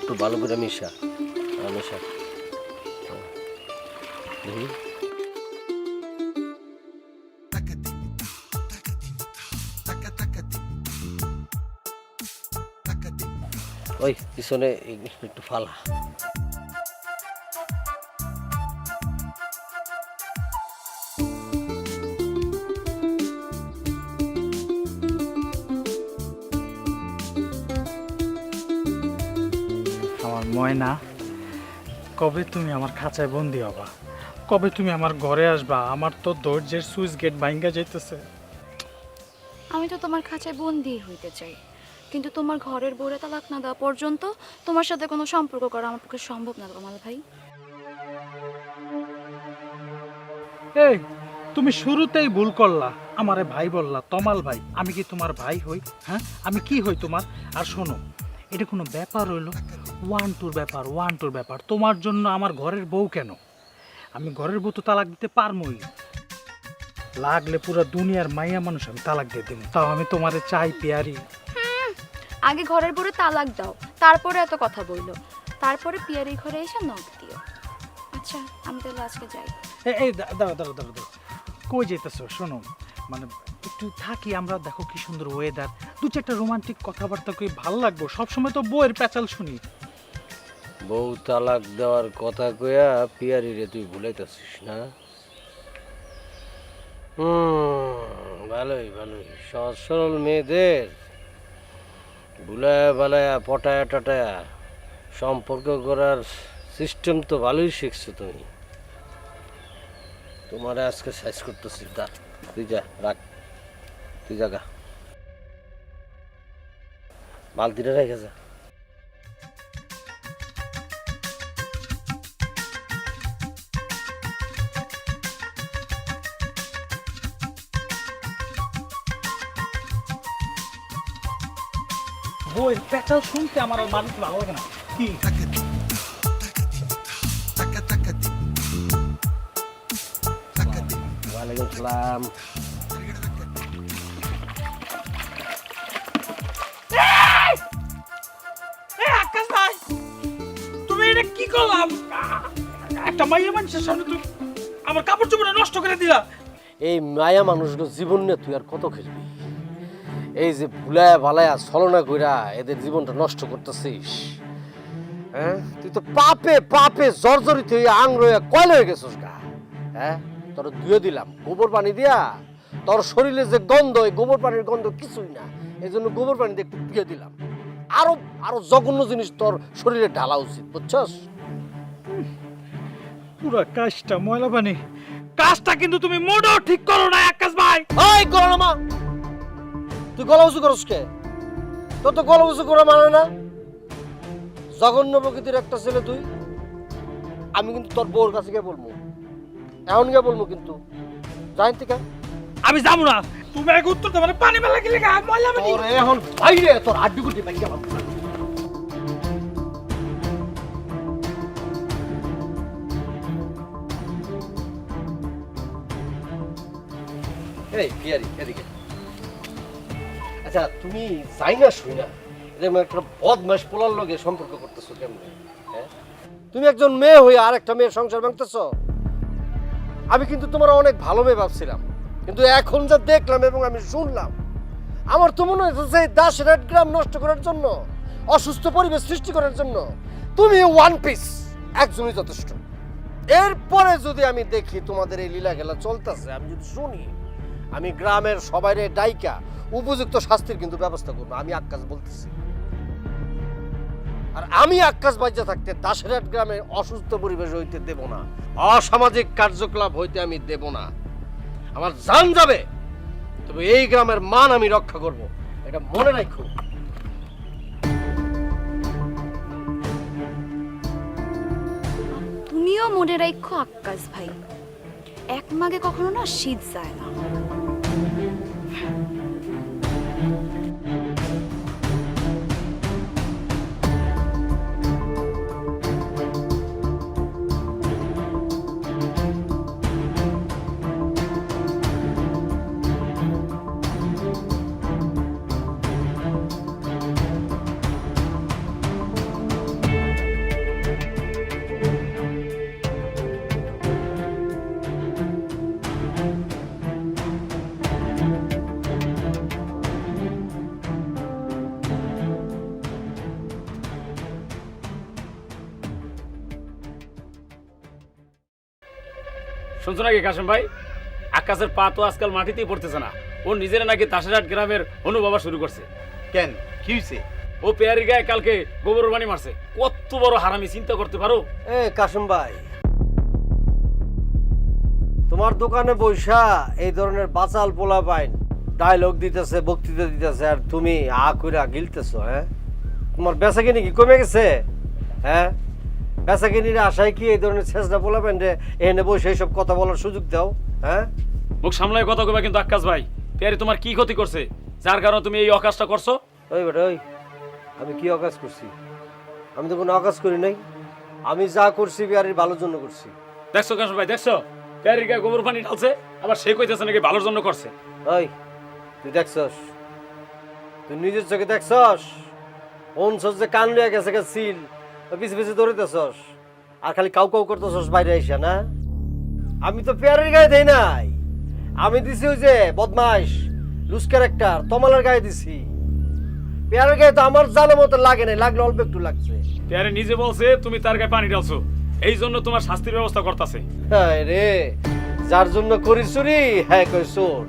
একটু ভালো করে মিশা মিশা দেখি ওই পিছনে একটু ফালা আমার ময়না, কবে তুমি আমার খাঁচায় বন্দি হবা? কবে তুমি আমার ঘরে আসবা? আমার তো দরজার সুইচ গেট ভাঙ্গা যাইতেছে। আমি তো তোমার খাঁচায় বন্দি হইতে চাই, কিন্তু তোমার ঘরের বোরে তালাক না দেওয়া পর্যন্ত তোমার সাথে কোনো সম্পর্ক করা আমার পক্ষে সম্ভব না কামাল ভাই। এই, তুমি শুরুতেই ভুল করলা, আমারে ভাই বললা। তমাল ভাই, আমি কি তোমার ভাই হই? হ্যাঁ, আমি কি হই তোমার? আর শোনো, এটা কোনো ব্যাপার হইলো? ওয়ান টুর ব্যাপার। তোমার জন্য আমার ঘরের বউ কেন? আমি ঘরের বউ তো তালাক দিতে পারমই, লাগলে পুরো দুনিয়ার মাইয়া মানুষ আমি তালাক দিয়ে দেবো। তাও আমি তোমারে চাই পেয়ারি। আগে ঘরের বোরে তালাক দাও, তারপরে এত কথা বললো, তারপরে পিয়ারি ঘরে এসে নখ দিও। আচ্ছা, আমি তাহলে আজকে যাই। এই দাঁড়াও, কই যেতেছো? শোনো, মানে একটু থাকি আমরা, দেখো কি সুন্দর ওয়েদার, দু চারটা রোমান্টিক কথাবার্তা কই, ভালো লাগবো। সবসময় তো বউয়ের প্যাচাল শুনি। বউ তালাক দেওয়ার কথা কইয়া পিয়ারি রে তুই ভুলাইতেছিস না? ভালোই সহজ সরল মেয়েদের ভুলায়া বালায়া পটায়া টটায়া সম্পর্ক করার সিস্টেম তো ভালোই শিখছো তুমি। তোমার আজকে সাইজ করতেছি, তুই যা, রাখ, তুই জাগা, বালতিটা রেখে যা। বউয়ের প্যাচাল শুনতে আমার আর বাড়িতে ভালো লাগে না। কি ওয়ালাইকুম সালাম। তুমি এটা কি করলাম? একটা মাইয়া মানুষের সামনে তুমি আমার কাপড় চোপড় নষ্ট করে দিলা। এই মায়া মানুষগুলো জীবন নিয়ে তুই আর কত খেলবি? এই যে ভুলায়া ভালায়া ছলনা কইরা এদের জীবনটা নষ্ট করতেছিস, হ্যাঁ? তুই তো পাপে পাপে জর্জরিত হয়ে আংরয়া কয়লা হয়ে গেছিস গা। হ্যাঁ, তোর ধুয়ে দিলাম গোবর পানি দিয়া, তোর শরীরে যে গন্ধ, এই গোবর পানির গন্ধ কিছুই না, এই জন্য গোবর পানি দিয়ে একটু ধুয়ে দিলাম। আরো আরো জঘন্য জিনিস তোর শরীরে ঢালা উচিত, বুঝছস? পুরা কাজটা ময়লা পানি, কাজটা কিন্তু তুমি মোটেও ঠিক করো না আকাশ ভাই। এই করো না মা, তুই গলা উঁচু করস কে? তোর তো গলা উঁচু করা মানে না। জঘন্য প্রকৃতির একটা ছেলে তুই। আমি কিন্তু তোর বউর কাছে গিয়ে বলবো, এখন গিয়ে বলবো কিন্তু, জানি কা আমি যাবো না। তুমি এক উত্তর দেবে না, পানি মেলা গেলে ময়লা পানি। তোর এখন বাইরে তোর হাড্ডি গুটি ভাঙিয়ে যাবো। এই পিয়ারি এদিকে। আচ্ছা, তুমি যাই না শুই না এরকম একটা বদমাস পোলার লগে সম্পর্ক করতেছো কেমনে? হ্যাঁ, তুমি একজন মেয়ে হয়ে আর একটা মেয়ের সংসার ভাঙতেছো। আমি কিন্তু তোমার অনেক ভালো মেয়ে ভাবছিলাম, কিন্তু এখন যা দেখলাম এবং আমি শুনলাম, আমার তো মনে হচ্ছে দাসের গ্রাম নষ্ট করার জন্য, অসুস্থ পরিবেশ সৃষ্টি করার জন্য তুমি ওয়ান পিস একজনই যথেষ্ট। এরপরে যদি আমি দেখি তোমাদের এই লীলা খেলা চলতেছে, আমি যদি শুনি, আমি গ্রামের সবাইরে ডাইকা উপযুক্ত শাস্তির কিন্তু ব্যবস্থা করবো। আমি আকাশ বলতেছি। আর আমি আকাশ বাজ্যা থাকতে দাসেরহাট গ্রামে অসুস্থ পরিবেশ হইতে দেব না, অসামাজিক কার্যকলাপ হইতে আমি দেব না। আমার জান যাবে, তবে এই গ্রামের মান আমি রক্ষা করব, এটা মনে রাখো। তুমিও মনে রাখো আক্কাস ভাই, এক মাগে কখনো না শীত যায় না। শুনছো নাকি কাশেম ভাই, আকাশের পা তো আজকাল মাটিতেই পড়তেছে না। ও নিজেরা নাকি তাসেরহাট গ্রামের অনুবাবা শুরু করছে। কেন কি হয়েছে? ও পেয়ারির গায়ে কালকে গোবর পানি মারছে। কত বড় হারামি, চিন্তা করতে পারো? এ কাসেম ভাই, তোমার দোকানে বৈশা এই ধরনের বাচাল পোলা পাইন ডায়লগ দিতেছে, বক্তৃতা দিতেছে, আর তুমি আ কইরা গিলতেছো। হ্যাঁ, তোমার বেচাকিনি কি কমে গেছে? হ্যাঁ, বেচাকিনির আশায় কি এই ধরনের ছেঁচড়া পোলা পাইন রে এনে বসে এইসব কথা বলার সুযোগ দাও? হ্যাঁ, মুখ সামলায় কথা কইবা কিন্তু আকাশ ভাই। পেয়ারি তোমার কি ক্ষতি করছে যার কারণে তুমি এই অকাজটা করছো? ওই বেটা ওই, আমি কি অকাজ করছি? আমি তো কোনো অকাজ করি নাই। আমি যা করছি বিহারির ভালোর জন্য করছি। দেখছো কাশেম ভাই, দেখছো পেয়ারির গায়ে গোবর পানি ঢালছে, আবার সে কইতেছে নাকি ভালোর জন্য করছে। ওই তুই দেখছস? তুই নিজের চোখে দেখছস? অনছস যে কান লিয়া গেছে সিল, পিছে পিছে দৌড়িতেছস আর খালি কাউ কাউ করতেছস বাইরে আইসা না? আমি তো পেয়ারের গায়ে দেই নাই, আমি দিছি ওই যে বদমাইশ লুজ ক্যারেক্টার তমালের গায়ে দিছি। পেয়ারের গায়ে তো আমার জানা মতো লাগে নাই, লাগলে অল্প একটু লাগছে। পেয়ারি নিজে বলছে তুমি তার গায়ে পানি ঢালছো, এই জন্য তোমার শাস্তির ব্যবস্থা করতেছে। হ্যাঁ রে, যার জন্য করি চুরি হ্যাঁ কই চোর।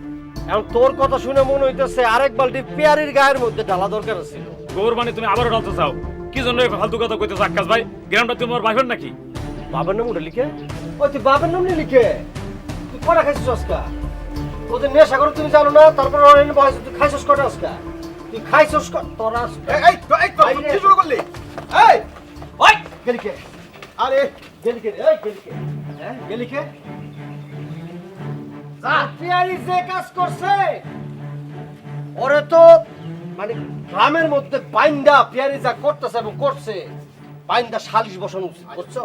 এখন তোর কথা শুনে মনে হইতেছে আরেক বালতি পেয়ারির গায়ের মধ্যে ঢালা দরকার ছিল। গোবর পানি তুমি আবারও ঢালতে চাও, কি জন্য এই ফালতু কথা কইতেছো আকাশ ভাই? গ্রামটা তোমার ভাইবেন নাকি? বাবার নাম উঠে লিখে? ওই তুই বাবার নাম নিয়ে লিখে? তুই কটা খাইছিস আজকা? তোদের নেশা করে তুমি জানো না, তারপর অনেক বয়স তুই খাইছিস কটা আজকা? তুই খাইছিস তোরা কি শুরু করলি? এই ওই গেলিকে আরে গেলিকে এই গেলিকে হ্যাঁ গেলিকে যা পেয়ারি যে কাজ করছে ওরে তো মানে গ্রামের মধ্যে বাইন্দা পেয়ারি যা করতেছে এবং করছে বাইন্দা সালিশ বসানো উচিত, বুঝছো?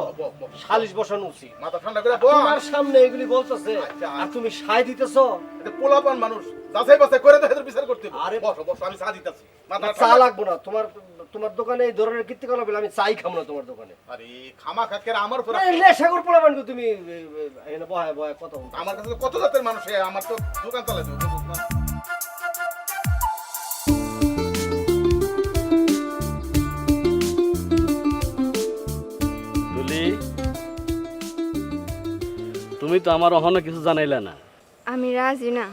সালিশ বসানো উচিত। মাথা ঠান্ডা করে বল। তোমার সামনে এগুলি বলতেছে আর তুমি সায় দিতেছো। এটা পোলাপান মানুষ, যাচাই বাছাই করে দেখে বিচার করতে হবে। আরে বসো বসো, আমি চা দিতেছি। মাথা চা লাগবো না তোমার, তোমার দোকানে এই ধরনের কীর্তিকলাপ হলে আমি চাই খাবো না তোমার দোকানে। আরে খামা খাকের আমার উপর নেশাগর পোলাবেন তুমি এখানে বহায় বহায় কথা বলছো। আমার কাছে তো কত জাতের মানুষ, আমার তো দোকান চালাই দেবো। তুলি, তুমি তো আমার অহনো কিছু জানাইলে না। আমি রাজি না,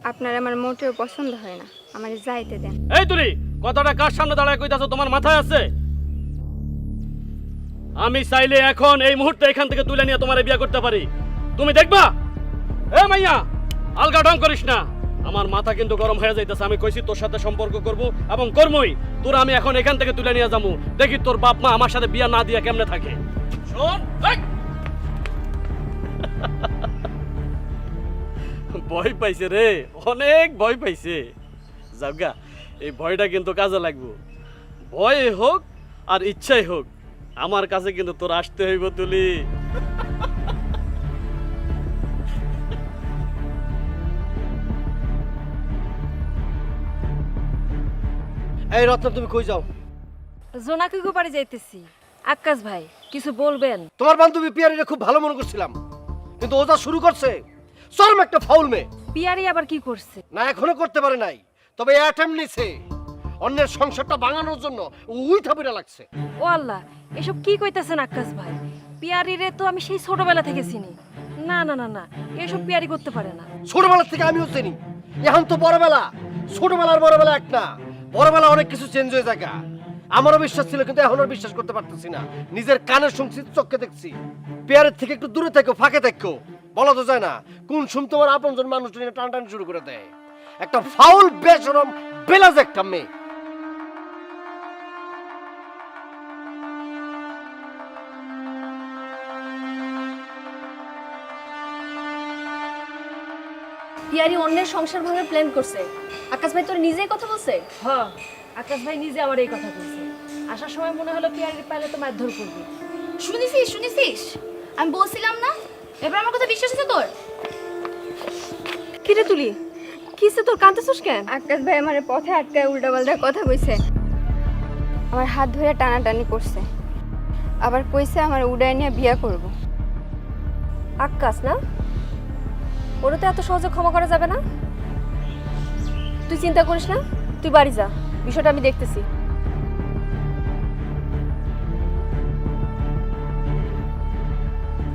আপনার আমার মোটেও পছন্দ হয় না, আমার যাইতে দেন। এই তুলি, কথাটা কার সামনে দাঁড়ায় কইতাছো? তোমার মাথায় আছে? আমি চাইলে এখন এই মুহূর্তে এখান থেকে তুলে নিয়ে তোমারে বিয়ে করতে পারি, তুমি দেখবা। এ মাইয়া, আলগা ঢং করিস না, আমার মাথা কিন্তু গরম হয়ে যাইতেছে। আমি কইছি তোর সাথে সম্পর্ক করব এবং করবই। তোর আমি এখন এখান থেকে তুলে নিয়ে যাবো, দেখি তোর বাপ মা আমার সাথে বিয়ে না দিয়া কেমনে থাকে। শোন, ভয় পাইছে রে, অনেক ভয় পাইছে। যাবগা, এই ভয়টা কিন্তু কাজে লাগবো। ভয় হোক আর ইচ্ছাই হোক, আমার কাছে কিন্তু তোর আসতে হইব তুলি। এই রত্ন, তুমি কই যাও? জোনাকি গোপারে যাইতেছি। আকাশ ভাই কিছু বলবেন? তোমার বান্ধবী পিয়ারিটা খুব ভালো মনে করছিলাম, কিন্তু ও যা শুরু করছে চরম একটা ফাউল মেয়ে। পিয়ারি আবার কি করছে? না এখনো করতে পারে নাই, তবে অ্যাটেম্প নিছে অন্যের সংসারটা ভাঙানোর জন্য। উই থাপিটা লাগছে। ও আল্লাহ, এসব কি কইতাছেন আকাশ ভাই? পিয়ারিরে তো আমি সেই ছোটবেলা থেকে চিনি। না না না না, এসব পিয়ারি করতে পারে না। ছোটবেলা থেকে আমিও চিনি, এখন তো বড়বেলা। ছোটবেলার বড়বেলা এক না, বড়বেলা অনেক কিছু চেঞ্জ হয়ে যায়। আমারও বিশ্বাস ছিল, কিন্তু এখন আর বিশ্বাস করতে পারতেছি না। নিজের কানে শুনছি, চোখে দেখছি। পেয়ারের থেকে একটু দূরে থেকো, ফাঁকে থেকো। বলা তো যায় না কোন শুন তোমার আপনজন মানুষ টানটানি শুরু করে দেয়। একটা ফাউল বেশরম বেলাজ একটা মেয়ে। পিয়ারি অন্যের সংসার ভাঙার প্ল্যান করছে। আকাশ ভাই তোর নিজেই কথা বলছে? হ্যাঁ, আকাশ ভাই নিজে আমার এই কথা বলছে। আসার সময় মনে হলো পিয়ারির পাইলে তো মারধর করবি। শুনেছিস শুনেছিস, আমি বলছিলাম না? এবার আমার কথা বিশ্বাস আছে তোর? কিরে তুলি, কিসে তোর কাঁদতেছিস কেন? আকাশ ভাই আমার পথে আটকায় উল্টাপাল্টা কথা কইছে, আমার হাত ধরে টানাটানি করছে, আবার কইছে আমার উড়াই নিয়ে বিয়া করব। আকাশ না, ওরা তো এত সহজে ক্ষমা করা যাবে না। তুই চিন্তা করিস না, তুই বাড়ি যা, বিষয়টা আমি দেখতেছি।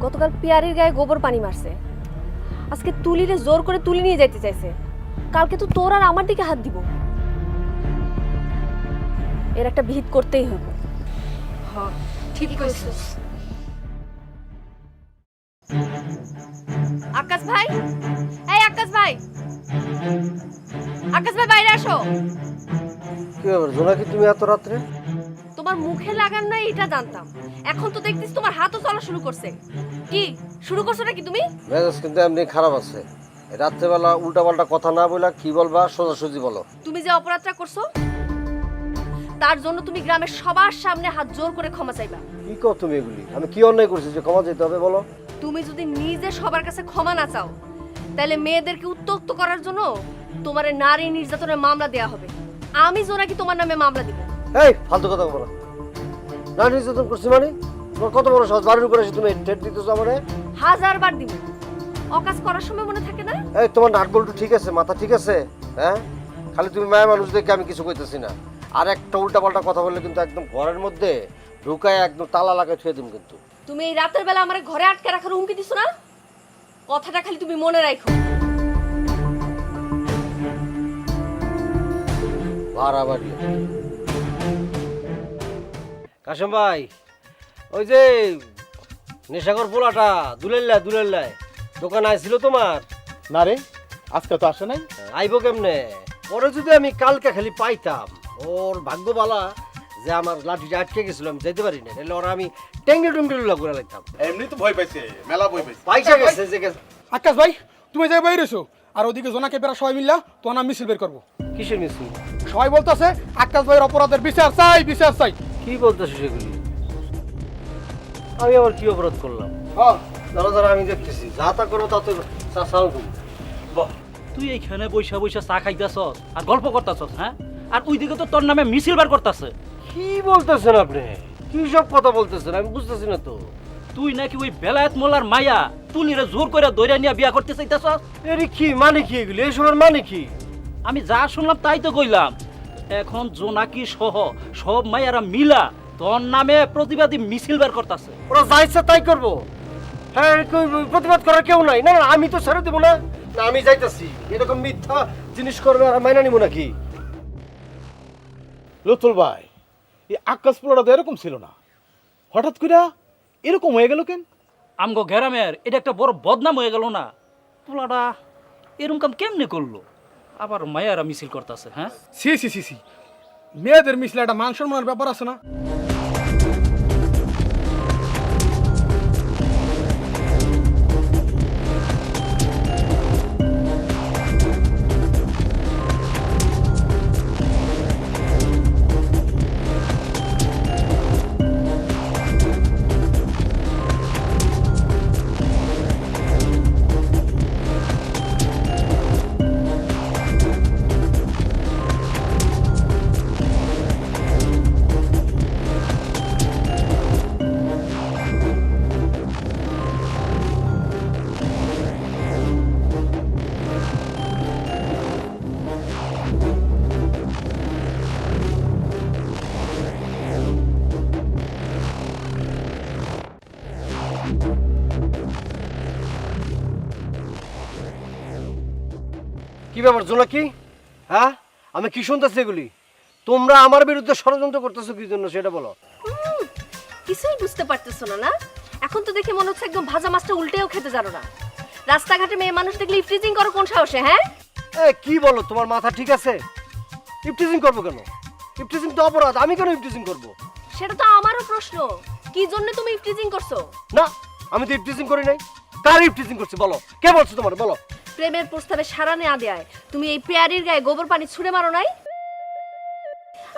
গতকাল পিয়ারির গায়ে গোবর পানি মারছে, আজকে তুলিরে জোর করে তুলি নিয়ে যাইতে চাইছে, কালকে তো তোর আর আমার দিকে হাত দিব। এর একটা বিহিত করতেই হবে। হ্যাঁ ঠিকই কইছিস। আকাশ ভাই, এই আকাশ ভাই, আকাশ ভাই বাইরে আসো। কি ব্যাপার জোনাকি, তুমি এত রাত্রে? তোমার মুখে লাগান না এটা জানতাম, এখন তো দেখতেছি তোমার হাতও চলা শুরু করছে। কি শুরু করছো নাকি তুমি? মেজাজ কিন্তু এমনি খারাপ আছে। রাত্রেবেলা উল্টাপাল্টা কথা না বলা, কি বলবা সোজাসুজি বলো। তুমি যে অপরাধটা করছো তার জন্য তুমি গ্রামের সবার সামনে হাত জোর করে ক্ষমা চাইবা। কি কও তুমি এগুলি? আমি কি অন্যায় করছি যে ক্ষমা যেতে হবে বলো? তুমি যদি নিজে সবার কাছে ক্ষমা না চাও তাহলে মেয়েদেরকে উত্ত্যক্ত করার জন্য তোমার নারী নির্যাতনের মামলা দেয়া হবে। আমি জোনাকি তোমার নামে মামলা দিব। এই ফালতু কথা বলো না। নির্যাতন করছি মানে? তোমার কত বড় সহজ, বাড়ির উপরে এসে তুমি ঠেট দিতেছো আমারে? 1000 বার দিব। অকাজ করার সময় মনে থাকে না? এই তোমার নাট বল্টু ঠিক আছে, মাথা ঠিক আছে? হ্যাঁ, খালি তুমি মায়া মানুষ দেখে আমি কিছু কইতেছি না। আর একটা উল্টাপাল্টা কথা বললে কিন্তু একদম ঘরের মধ্যে ঢুকায় একদম তালা লাগায় থুয়ে দিম কিন্তু। তুমি এই রাতের বেলা আমার ঘরে আটকে রাখার হুমকি দিছো না? কথাটা খালি তুমি মনে রাখো। বাড়াবাড়ি। কাশেম ভাই, ওই যে নেশাকর পোলাটা দুলেল্লায় দোকান আইছিল তোমার? না রে, আজকে তো আসে নাই। আইবো কেমনে? পরে যদি আমি কালকে খালি পাইতাম, ওর ভাগ্যবালা যে আমার লাঠিটা আটকে গেছিল, আমি যেতে পারি না, নাহলে ওরা আমি টেঙ্গি টুঙ্গিলুলা করে লাগতাম। এমনি তো ভয় পাইছে, মেলা ভয় পাইছে। পয়সা গেছে যে গেছে। আকাশ ভাই, তুমি যাই বাইরে এসো, আর ওদিকে জোনাকে পেরা সবাই মিললা তো নাম মিছিল বের করবো। কিসের মিছিল? সবাই বলতেছে আকাশ ভাইয়ের অপরাধের বিচার চাই, বিচার চাই। কি বলতেছো সেগুলি? আমি আবার কি অপরাধ করলাম? হ্যাঁ, দাঁড়া আমি দেখতেছি, যা তা করো তা তো সাল তুমি। বাহ, তুই এইখানে বৈশা বৈশা চা খাইতেছস আর গল্প করতেছস, হ্যাঁ? আর ওইদিকে তো তোর নামে মিছিল বার করতেছে। কি বলতেছেন আপনি? কি সব কথা বলতেছেন আমি বুঝতেছি না তো। তুই নাকি ওই বেলায়েত মোল্লার মাইয়া তুলিরে জোর করে দইরা নিয়ে বিয়া করতে চাইতেছস। এরে কি মানে কি এগুলি? এসবের মানে কি? আমি যা শুনলাম তাই তো কইলাম। এখন জোনাকি সহ সব মাইয়ারা মিলা তোর নামে প্রতিবাদী মিছিল বের করতেছে। ওরা যা ইচ্ছা তাই করবো? হ্যাঁ, প্রতিবাদ করার কেউ নাই। না না, আমি তো ছেড়ে দেবো না। না, আমি যাইতাছি। এরকম মিথ্যা জিনিস করবে আর মাইনা নিবো নাকি? লুৎফুল ভাই, এই আকাশ পোলাটা তো এরকম ছিল না, হঠাৎ করে এরকম হয়ে গেল কেন? আমগো গ্রামের এটা একটা বড় বদনাম হয়ে গেল না? পোলাটা এরকম কাম কেমনে করলো? আবার মায়ারা মিছিল করতেছে, হ্যাঁ? সি সি সি সি, মেয়েদের মিছিলে একটা মান সম্মানের ব্যাপার আছে না? কি ব্যাপার জোনাকি? হ্যাঁ, আমি কি শুনতেছি এগুলি? তোমরা আমার বিরুদ্ধে ষড়যন্ত্র করতেছো কি জন্য সেটা বলো। কিছুই বুঝতে পারতেছো না? না এখন তো দেখে মনে হচ্ছে একদম ভাজা মাছটা উল্টেও খেতে জানো না। রাস্তাঘাটে মেয়ে মানুষ দেখলে ইফটিজিং করো কোন সাহসে? হ্যাঁ, কি বলো? তোমার মাথা ঠিক আছে? ইফটিজিং করবো কেন? ইফটিজিং তো অপরাধ, আমি কেন ইফটিজিং করবো? সেটা তো আমারও প্রশ্ন, কি জন্য তুমি ইফটিজিং করছো? না, আমি তো ইফটিজিং করি নাই। কার ইফটিজিং করছি বলো? কে বলছো তোমার? বলো। প্রেমের প্রস্তাবে সাড়া না দেয় তুমি এই পেয়ারির গায়ে গোবর পানি ছুঁড়ে মারো নাই?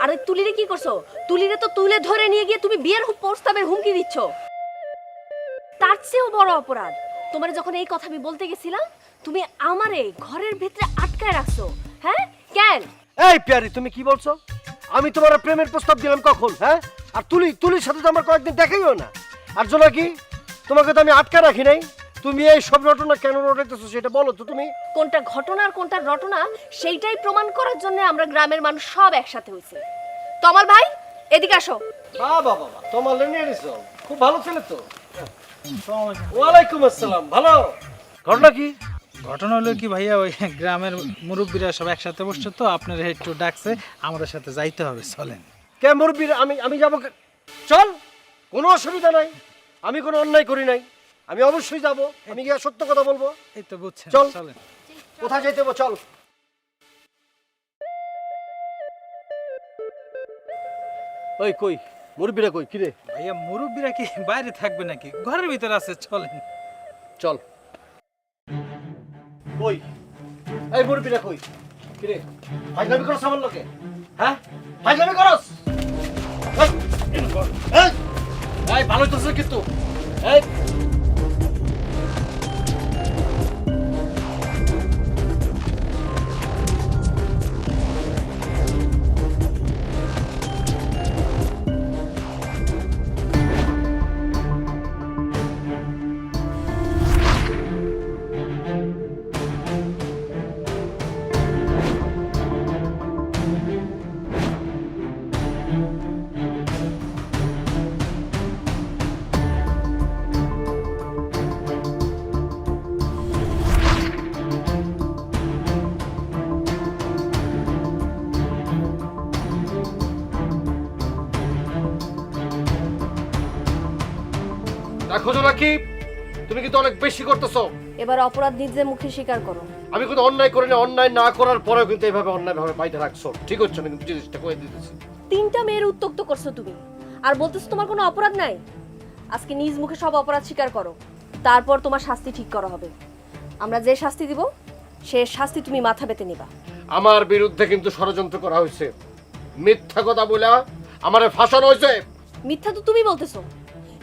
আর ওই তুলিরে কি করছো? তুলিরে তো তুলে ধরে নিয়ে গিয়ে তুমি বিয়ের প্রস্তাবের হুমকি দিচ্ছ। তার চেয়েও বড় অপরাধ, তোমার যখন এই কথা আমি বলতে গেছিলাম তুমি আমারে ঘরের ভিতরে আটকায় রাখছো। হ্যাঁ কেন? এই পিয়ারি, তুমি কি বলছো? আমি তোমার প্রেমের প্রস্তাব দিলাম কখন? হ্যাঁ, আর তুলির সাথে তো আমার কয়েকদিন দেখাইও না। আর জোনাকি, তোমাকে তো আমি আটকা রাখি নাই। তুমি এই সব ঘটনা কেন রটাইতেছো সেটা বলো তো তুমি। কোনটা ঘটনা আর কোনটা রটনা সেইটাই প্রমাণ করার জন্য আমরা গ্রামের মানুষ সব একসাথে হয়েছে। তমাল ভাই, এদিকে আসো। বাবা বাবা, তোমার নিয়ে নিছো, খুব ভালো ছেলে তো। ওয়ালাইকুম আসসালাম, ভালো? ঘটনা কি? ঘটনা হলো কি ভাইয়া, ওই গ্রামের মুরব্বীরা সব একসাথে বসছে তো আপনার একটু ডাকছে, আমাদের সাথে যাইতে হবে, চলেন। কে মুরব্বীর? আমি যাবো চল, কোনো অসুবিধা নাই, আমি কোনো অন্যায় করি নাই, আমি অবশ্যই যাব, আমি গিয়ে সত্য কথা বলবো। এই তো বুঝছেন, চল। চলেন। কোথায় যেতে হবে চল। ওই কই মুরব্বীরা কই? কিরে ভাইয়া মুরব্বীরা কি বাইরে থাকবে নাকি? ঘরের ভিতরে আছে, চলেন। চল। কই এই মুরব্বীরা কই? কিরে ফাইজলামি করছ আমার লোকে? হ্যাঁ ফাইজলামি করছ? এই, এই, এই ভালো হইতেছে কিন্তু। এই দেখো নাকি তুমি কিন্তু অনেক বেশি করতেছো। এবার অপরাধ নিজের মুখে স্বীকার করো। আমি কিন্তু অন্যায় করি না, অন্যায় না করার পরেও কিন্তু এইভাবে অন্যায় ভাবে বাইরে রাখছো, ঠিক হচ্ছে না কিন্তু জিনিসটা কয়ে দিতেছি। 3টা মেয়ের উত্তক্ত করছো তুমি, আর বলতেছো তোমার কোনো অপরাধ নাই। আজকে নিজ মুখে সব অপরাধ স্বীকার করো, তারপর তোমার শাস্তি ঠিক করা হবে। আমরা যে শাস্তি দিব সে শাস্তি তুমি মাথা পেতে নিবা। আমার বিরুদ্ধে কিন্তু ষড়যন্ত্র করা হয়েছে, মিথ্যা কথা বলে আমারে ফাঁসানো হয়েছে। মিথ্যা তো তুমি বলতেছো,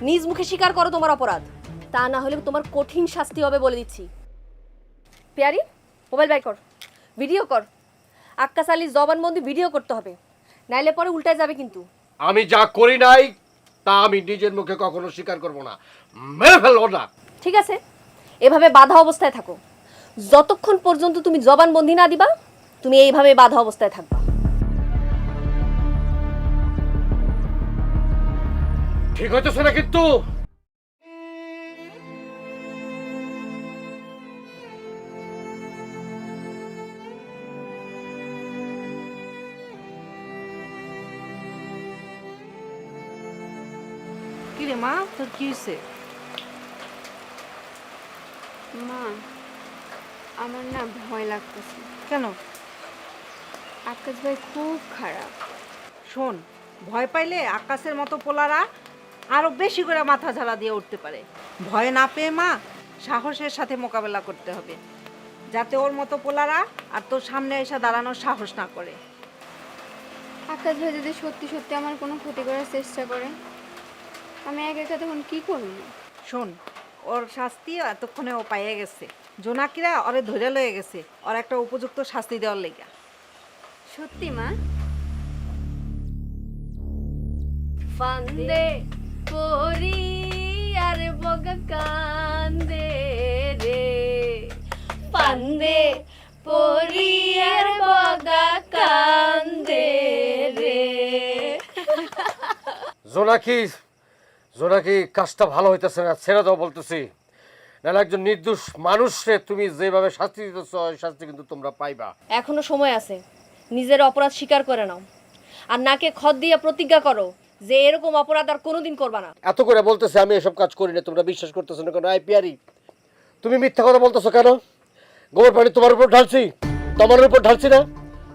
নিজ মুখে স্বীকার করো তোমার অপরাধ, তা না হলে তোমার কঠিন শাস্তি হবে বলে দিচ্ছি। পেয়ারি, মোবাইল বাই কর, ভিডিও কর। আক্কাস আলীর জবানবন্দি ভিডিও করতে হবে, নাইলে পরে উল্টায় যাবে কিন্তু। আমি যা করি নাই তা আমি নিজের মুখে কখনো স্বীকার করব না, মেরে ফেলবো না। ঠিক আছে, এভাবে বাধা অবস্থায় থাকো, যতক্ষণ পর্যন্ত তুমি জবানবন্দি না দিবা তুমি এইভাবে বাধা অবস্থায় থাকবা। ঠিক হইতেছে না কিন্তু। কিরে মা, তোর কি হয়েছে? মা, আমার না ভয় লাগতেছে। কেন? আকাশ ভাই খুব খারাপ। শোন, ভয় পাইলে আকাশের মতো পোলারা আরো বেশি করে মাথা ঝালা দিয়ে উঠতে পারে। ভয় না পেয়ে মা সাহসের সাথে মোকাবেলা করতে হবে, যাতে ওর মতো পোলারা আর তোর সামনে এসে দাঁড়ানোর সাহস না করে। আকাশ ভাই যদি সত্যি সত্যি আমার কোনো ক্ষতি করার চেষ্টা করে, আমি একা একা তখন কি করব? শোন, ওর শাস্তি এতক্ষণে ও পাইয়ে গেছে। জোনাকিরা ওরে ধরে লয়ে গেছে, ওর একটা উপযুক্ত শাস্তি দেওয়ার লেগা। সত্যি মা? ফান্দে পরি আর বগা কান্দে রে, ফান্দে পরি আর বগা কান্দে রে। জোনাকি জোনাকি কাজটা ভালো হইতেছে না, ছেড়ে দাও বলতেছি, নাহলে একজন নির্দোষ মানুষে তুমি যেভাবে শাস্তি দিতেছ ওই শাস্তি কিন্তু তোমরা পাইবা। এখনো সময় আছে, নিজের অপরাধ স্বীকার করে নাও, আর নাকে খত দিয়ে প্রতিজ্ঞা করো যে এরকম অপরাধ আর কোনোদিন করবা না। এত করে বলতেছে আমি এসব কাজ করি না, তোমরা বিশ্বাস করতেছো না কেন? আই পিয়ারি, তুমি মিথ্যা কথা বলতেছো কেন? গোবর পানি তোমার উপর ঢালছি, তোমার উপর ঢালছি না?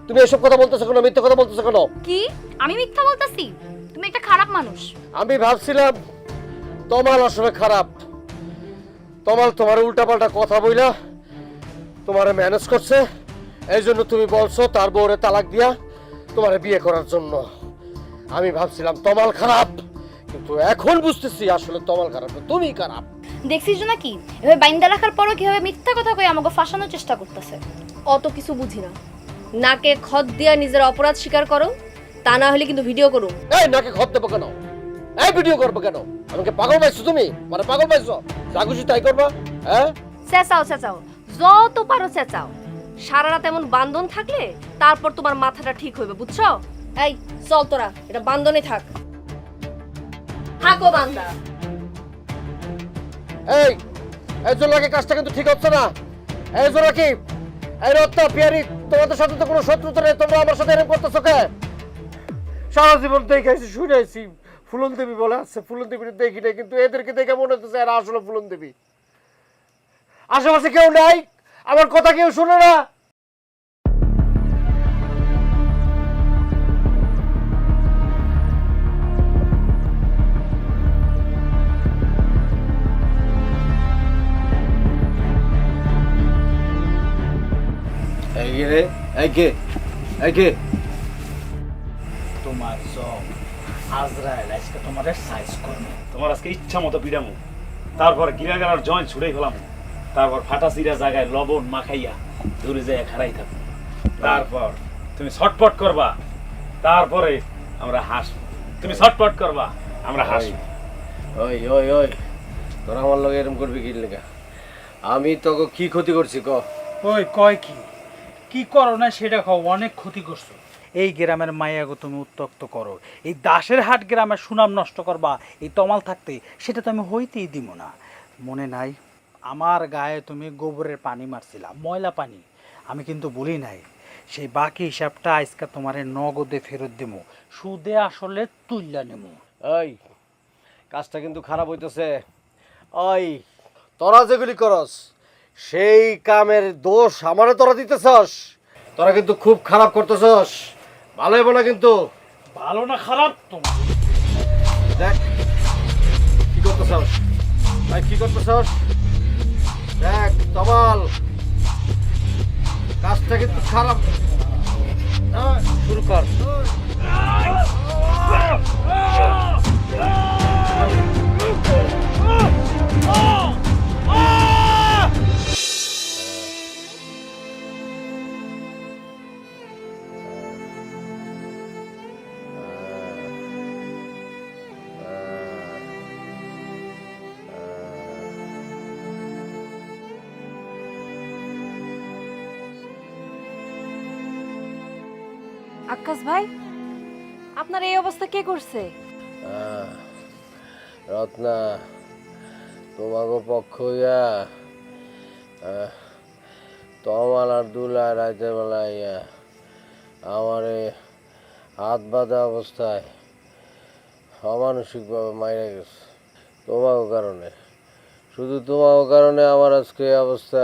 তুমি এসব কথা বলতেছো কেন? মিথ্যা কথা বলতেছো কেন? কি আমি মিথ্যা বলতাছি? তুমি একটা খারাপ মানুষ। আমি ভাবছিলাম তোমার আসলে খারাপ, তোমার উল্টাপাল্টা কথা বইলা তোমারে ম্যানেজ করছে, এই জন্য তুমি বলছো তার বউরে তালাক দিয়া তোমারে বিয়ে করার জন্য। আমি ভাবছিলাম তমাল খারাপ, কিন্তু এখন বুঝতেছি আসলে তমাল খারাপ না, তুমি খারাপ। দেখছিস না কি এভাবে বাইন্দা রাখার পরও কিভাবে মিথ্যা কথা কই আমাকে ফাঁসানোর চেষ্টা করতেছে। অত কিছু বুঝি না, নাকে খত দিয়া নিজের অপরাধ স্বীকার করো, তা না হলে কিন্তু ভিডিও করো। এই নাকে খত দেবো কেন? এই ভিডিও করবো কেন? আমাকে পাগল পাইছো তুমি? মানে পাগল পাইছো? যা খুশি তাই করবা? হ্যাঁ চেঁচাও চেঁচাও, যত পারো চেঁচাও, সারা রাত এমন বান্ধন থাকলে তারপর তোমার মাথাটা ঠিক হইবে, বুঝছো? এই চল তোরা, এটা বান্ধনে থাক, থাকো বান্ধা। এই এই জোনাকি কাজটা কিন্তু ঠিক হচ্ছে না। এই জোনাকি, এই রত্না পিয়ারি, তোমাদের সাথে তো কোনো শত্রুতা নেই, তোমরা আমার সাথে এরকম করতেছো কে? সারা জীবন দেখেছি শুনেছি ফুলন দেবী বলে আসছে, ফুলন দেবীর দেখি নাই, কিন্তু এদেরকে দেখে মনে হচ্ছে এরা আসলে ফুলন দেবী। আশেপাশে কেউ নাই, আমার কথা কেউ শুনে না। তোমার সব আজরাইল আজকে তোমার সাইজ করবে। তোমার আজকে ইচ্ছা মতো পিড়ামু, তারপর গিরাগার জয়েন্ট ছুড়েই ফেলাম, তারপর ফাটা চিরা জায়গায় লবণ মাখাইয়া দূরে যায় খারাই থাকবো, তারপর তুমি ছটপট করবা, তারপরে আমরা হাসবো। তুমি ছটপট করবা, আমরা হাসবো। ওই ওই ওই, তোরা আমার লগে এরকম করবি কি লেগা? আমি তোকে কি ক্ষতি করছি ক? ওই কয় কি কি করো না সেটা খাও, অনেক ক্ষতি করছো। এই গ্রামের মাইয়াগো তুমি উত্তক্ত করো, এই দাসের হাট গ্রামের সুনাম নষ্ট করবা এই তমাল থাকতে, সেটা তো আমি হইতেই দিব না। মনে নাই আমার গায়ে তুমি গোবরের পানি মারছিলা, ময়লা পানি, আমি কিন্তু বলি নাই। সেই বাকি হিসাবটা আজকে তোমারে নগদে ফেরত দেবো, সুদে আসলে তুইলা নেবো। ওই কাজটা কিন্তু খারাপ হইতেছে। ওই তোরা যেগুলি করস সেই কামের দোষ আমারে তোরা দিতেছস, তোরা কিন্তু খুব খারাপ করতেছস, ভালো হইব না কিন্তু। ভালো না খারাপ তোমার দেখ কি করতেছস, ভাই কি করতেছস, দেখ তমাল কাজটা কিন্তু খারাপ। শুরু কর। আকাশ ভাই, আপনার এই অবস্থা কে করছে? রত্না, তোমাকে পক্ষ হইয়া তমাল আর দুলা রাতের বেলা ইয়া আমারে হাত বাঁধা অবস্থায় অমানসিকভাবে মাইরা গেছে তোমাকে কারণে। শুধু তোমাকে কারণে আমার আজকে এই অবস্থা।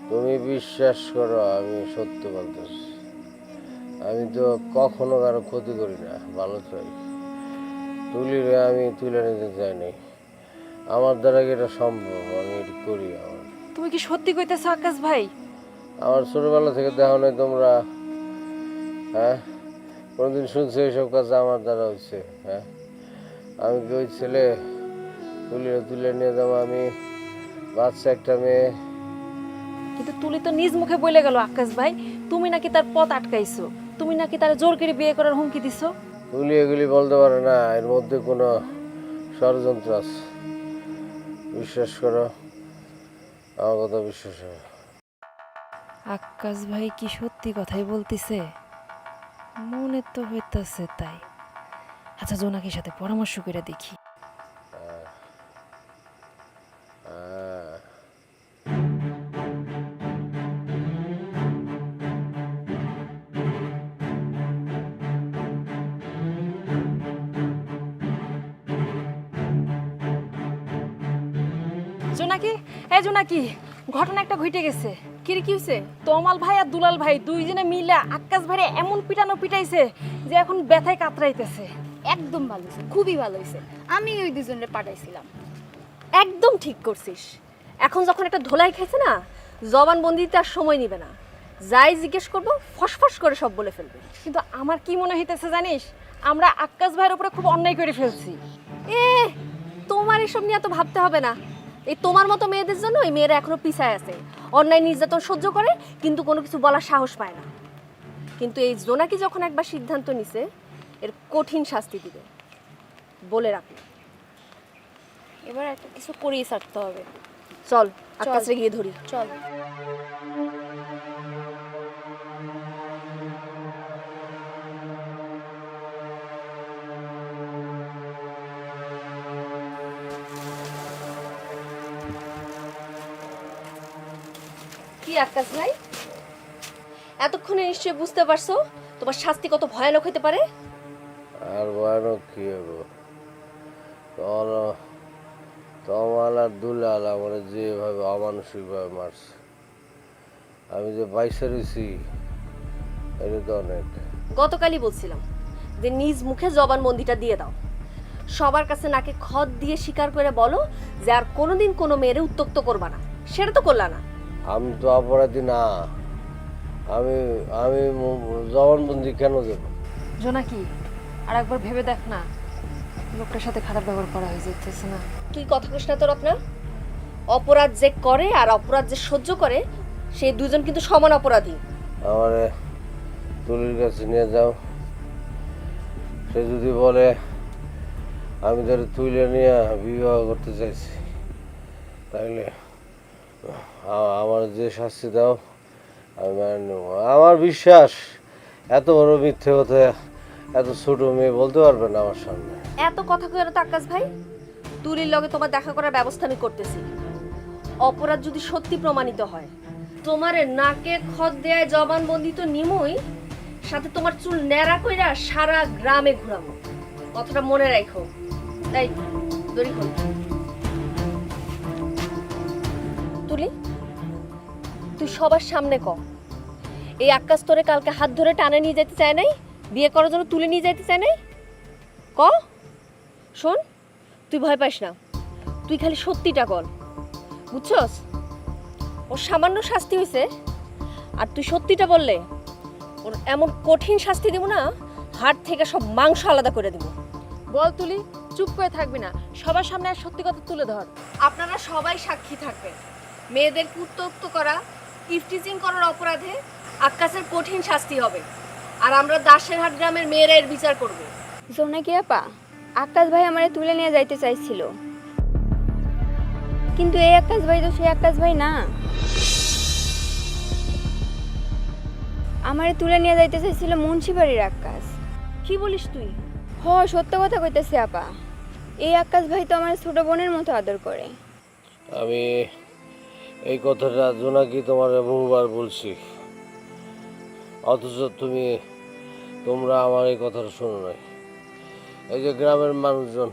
তুমি বিশ্বাস করো আমি সত্য বলতেছি, আমি তো কখনো কারো ক্ষতি করি না, ভালো চাই। তুলিরে আমি তুলে নিতে চাইনি, আমার দ্বারা কি এটা সম্ভব, আমি এটা করি। আমার তুমি কি সত্যি কইতেছো আকাশ ভাই? আমার ছোটবেলা থেকে দেখো নাই তোমরা, হ্যাঁ কোনোদিন শুনছো এইসব কাজ আমার দ্বারা হচ্ছে? হ্যাঁ আমি কি ওই ছেলে তুলিরে তুলে নিয়ে যাবো? আমি বাচ্চা একটা মেয়ে। কিন্তু তুলি তো নিজ মুখে বলে গেল আকাশ ভাই, তুমি নাকি তার পথ আটকাইছো, তুমি নাকি তার জোর করে বিয়ে করার হুমকি দিছো। তুলি এগুলি বলতে পারে না, এর মধ্যে কোনো ষড়যন্ত্র আছে। বিশ্বাস করো, আমার কথা বিশ্বাস হয়। আকাশ ভাই কি সত্যি কথাই বলতিছে? মনে তো হইতাছে তাই। আচ্ছা জোনাকির সাথে পরামর্শ করে দেখি। জোনাকি, এই জোনাকি, ঘটনা একটা ঘটে গেছে। কি রে, কি হইছে? তমাল ভাই আর দুলাল ভাই দুইজনে মিলে আকাশ ভাইরে এমন পিটানো পিটাইছে যে এখন ব্যথায় কাতরাইতেছে। একদম ভালো হয়েছে, খুবই ভালো হয়েছে। আমি ওই দুজনের পাঠাইছিলাম। একদম ঠিক করছিস। এখন যখন একটা ধোলাই খাইছে না, জবানবন্দি দিতে আর সময় নিবে না। যাই জিজ্ঞেস করবো ফসফস করে সব বলে ফেলবে। কিন্তু আমার কি মনে হইতেছে জানিস, আমরা আকাশ ভাইয়ের উপরে খুব অন্যায় করে ফেলছি। তোমার এসব নিয়ে এত ভাবতে হবে না। এই তোমার মতো মেয়েদের জন্য এই মেয়েরা এখনো পিছায় আছে, অন্যায় নির্যাতন সহ্য করে কিন্তু কোনো কিছু বলার সাহস পায় না। কিন্তু এই জোনাকি যখন একবার সিদ্ধান্ত নিছে, এর কঠিন শাস্তি দিবে বলে রাখি। এবার একটা কিছু করেই ছাড়তে হবে। চল আকাশে গিয়ে ধরি। চল। কি আকাশ ভাই, এতক্ষণে নিশ্চয়ই বুঝতে পারছো তোমার শাস্তি কত ভয়ানক হতে পারে। আর ভয়ানক কি হবো? তমাল আর দুলাল আমার যেভাবে অমানসিকভাবে মারছে, আমি যে বাইসে রয়েছি এটা তো অনেক। গতকালই বলছিলাম যে নিজ মুখে জবানবন্দিটা দিয়ে দাও, সবার কাছে নাকে খত দিয়ে স্বীকার করে বলো যে আর কোনোদিন কোনো মেয়েরে উত্তক্ত করবা না। সেটা তো করলা না। আমি তো অপরাধী না, আমি আমি জবানবন্দি কেন দেব? জোনাকি আর একবার ভেবে দেখ না, লোকটার সাথে খারাপ ব্যবহার করা হয়ে যেতেছে না। তুই কথা কইস না তোর আপনার। অপরাধ যে করে আর অপরাধ যে সহ্য করে সেই দুজন কিন্তু সমান অপরাধী। আমারে তুলির কাছে নিয়ে যাও, সে যদি বলে আমি ধরে তুলে নিয়ে বিবাহ করতে চাইছি, তাহলে আমার যে শাস্তি দাও আমি মেনে নেব। আমার বিশ্বাস এত বড় মিথ্যে কথা এত ছোট মেয়ে বলতে পারবে না আমার সামনে। এত কথা কই না তো আকাশ ভাই, তুলির লগে তোমার দেখা করার ব্যবস্থা আমি করতেছি। অপরাধ যদি সত্যি প্রমাণিত হয়, তোমারে নাকে খত দেয় জবানবন্দি তো নিমই, সাথে তোমার চুল ন্যাড়া কইরা সারা গ্রামে ঘুরাবো। কথাটা মনে রাখো। তাই দড়ি খোল। তুলি, তুই সবার সামনে ক, এই আকাশ তোরে কালকে হাত ধরে টানে নিয়ে যেতে চায় নাই, বিয়ে করার জন্য তুলে নিয়ে যেতে চায় নাই? ক শোন, তুই ভয় পাস না, তুই খালি সত্যিটা বল, বুঝছস? ওর সামান্য শাস্তি হয়েছে, আর তুই সত্যিটা বললে ওর এমন কঠিন শাস্তি দেব না, হাড় থেকে সব মাংস আলাদা করে দেব। বল তুলি, চুপ করে থাকবি না, সবার সামনে আর সত্যি কথা তুলে ধর। আপনারা সবাই সাক্ষী থাকবেন। মেয়েদেরকে উত্ত্যক্ত করা, ইফটিজিং করার অপরাধে আকাশের কঠিন শাস্তি হবে, আর আমরা দাসেরহাট গ্রামের মেয়েরা এর বিচার করব। জোনাকি আপা, আকাশ ভাই আমারে তুলে নিয়ে যাইতে চাইছিল, কিন্তু এই আকাশ ভাই তো সেই আকাশ ভাই না। আমারে তুলে নিয়ে যাইতে চাইছিল মুন্সিবাড়ির আকাশ। কি বলিস তুই? হ, সত্য কথা কইতেছি আপা, এই আকাশ ভাই তো আমার ছোট বোনের মতো আদর করে। আমি এই কথাটা জোনাকি তোমার বহুবার বলছি, অথচ তোমরা আমার এই কথাটা শোনো নাই। এই যে গ্রামের মানুষজন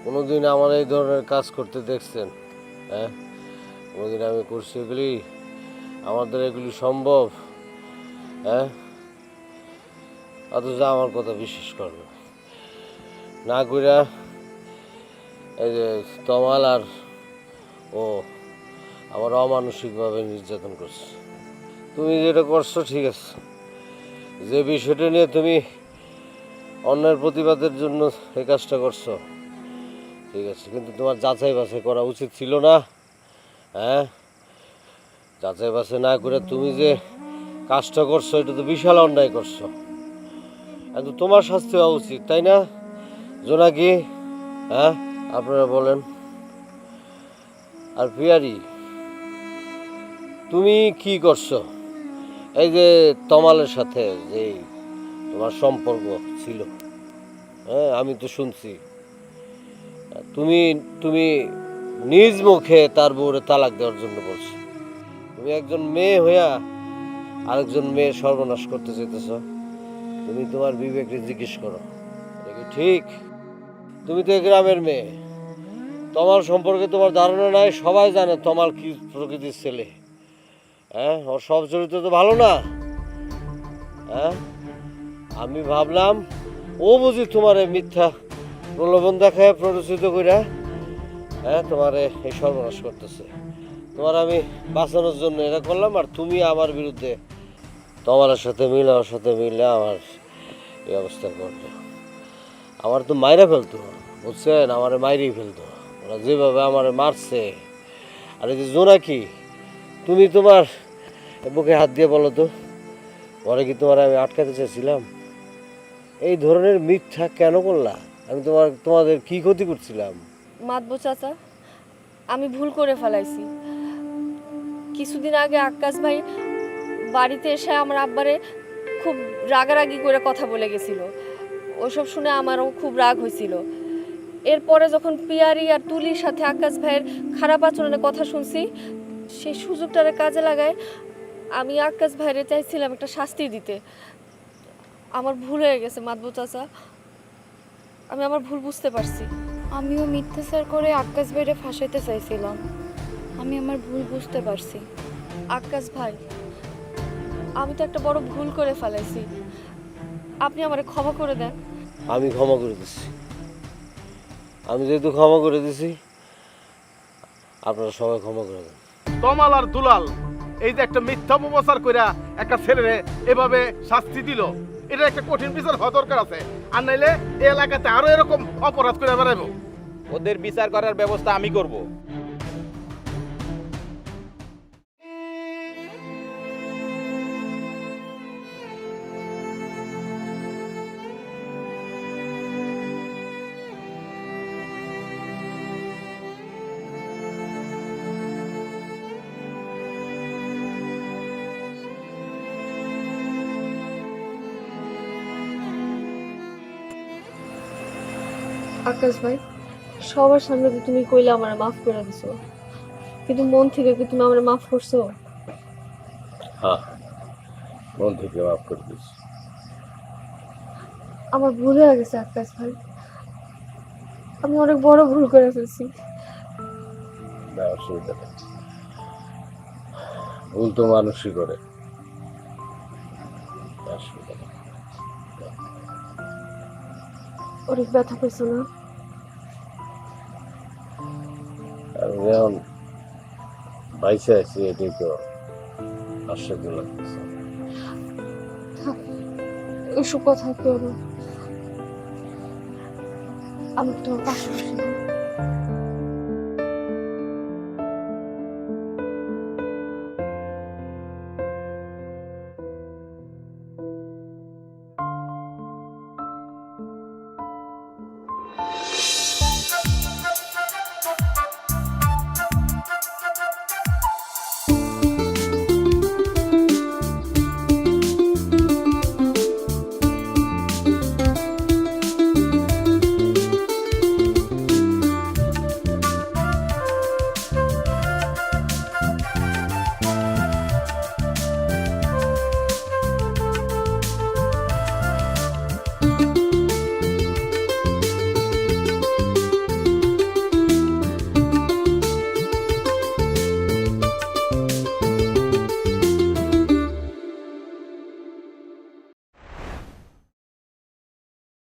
কোনোদিন আমার এই ধরনের কাজ করতে দেখছেন? হ্যাঁ, কোনোদিন আমি করছি এগুলি? আমাদের এগুলি সম্ভব? হ্যাঁ, অথচ আমার কথা বিশ্বাস করবে না কইরা এই যে তমাল আর ও আমার অমানসিকভাবে নির্যাতন করছে। তুমি যেটা করছো ঠিক আছে, যে বিষয়টা নিয়ে তুমি অন্যের প্রতিবাদের জন্য এই কাজটা করছো ঠিক আছে, কিন্তু তোমার যাচাই বাছাই করা উচিত ছিল না। হ্যাঁ, যাচাই বাছাই না করে তুমি যে কাজটা করছো এটা তো বিশাল অন্যায় করছো, কিন্তু তোমার শাস্তি হওয়া উচিত, তাই না জোনাকি? হ্যাঁ, আপনারা বলেন। আর পিয়ারি, তুমি কি করছো? এই যে তমালের সাথে যে তোমার সম্পর্ক ছিল, হ্যাঁ আমি তো শুনছি, তুমি নিজ মুখে তার বউরে তালাক দেওয়ার জন্য বলছো। তুমি একজন মেয়ে হইয়া আরেকজন মেয়ে সর্বনাশ করতে চাইতেছ। তুমি তোমার বিবেককে জিজ্ঞেস করো, এটা কি ঠিক? তুমি তো এই গ্রামের মেয়ে, তমাল সম্পর্কে তোমার ধারণা নাই। সবাই জানে তমাল কি প্রকৃতির ছেলে। হ্যাঁ, ওর সব চরিত্র তো ভালো না। হ্যাঁ, আমি ভাবলাম ও বুঝি তোমার মিথ্যা প্রলোভন দেখায় প্ররোচিত কইরা হ্যাঁ তোমার এই সর্বনাশ করতেছে। তোমার আমি বাঁচানোর জন্য এটা করলাম, আর তুমি আমার বিরুদ্ধে তোমার সাথে মিলে আমার এই অবস্থা করলে। আমার তো মাইরা ফেলতো, বুঝছেন, আমার মাইরেই ফেলতো ওরা যেভাবে আমার মারছে। আর এই যে জোনাকি, তুমি তোমার বুকে হাত দিয়ে বলো তো, পরে কি তোমার আমি আটকাতে চাইছিলাম? এই ধরনের মিথ্যা কেন করলা? আমি তোমাদের কি ক্ষতি করছিলাম? মাতবো চাচা, আমি ভুল করে ফেলাইছি। কিছুদিন আগে আকাশ ভাই বাড়িতে এসে আমার আব্বারে খুব রাগারাগি করে কথা বলে গেছিল। ওসব শুনে আমারও খুব রাগ হয়েছিল। এরপরে যখন পিয়ারি আর তুলির সাথে আকাশ ভাইয়ের খারাপ আচরণের কথা শুনছি, সেই সুযোগটারে কাজে লাগায় আমি আকাশ ভাইরে চাইছিলাম একটা শাস্তি দিতে। আমার ভুল হয়ে গেছে মাতবু চাচা, আমি আমার ভুল বুঝতে পারছি। আমিও মিথ্যাচার করে আকাশ বাইরে ফাঁসাইতে চাইছিলাম, আমি আমার ভুল বুঝতে পারছি। আকাশ ভাই, আমি তো একটা বড় ভুল করে ফেলাইছি, আপনি আমারে ক্ষমা করে দেন। আমি ক্ষমা করে দিচ্ছি। আমি যেহেতু ক্ষমা করে দিছি, আপনারা সবাই ক্ষমা করে দেন। তমাল আর দুলাল এই যে একটা মিথ্যা অপপ্রচার কইরা একটা ছেলেরে এভাবে শাস্তি দিল, এটা একটা কঠিন বিচার হওয়া দরকার আছে। আর নাইলে এই এলাকাতে আরো এরকম অপরাধ করে বেড়াবো। ওদের বিচার করার ব্যবস্থা আমি করব। আকাশ ভাই, সবার সামনে তো তুমি কইলে আমারে মাফ করে দিছো, কিন্তু মন থেকে কি তুমি আমারে মাফ করছো? হ্যাঁ, মন থেকে মাফ করে দিচ্ছি। আমার ভুল হয়ে গেছে আকাশ ভাই, আমি অনেক বড় ভুল করে ফেলছি। না, অসুবিধা নেই। ভুল তো মানুষই করে। অসুবিধা নেই। অনেক ব্যথা পেয়েছো না? আমি যেমন বাইসে আছি, এটাই তো আশ্চর্য লাগতেছে। ওইসব কথা কেউ না, আমি তোমার পাশে বসে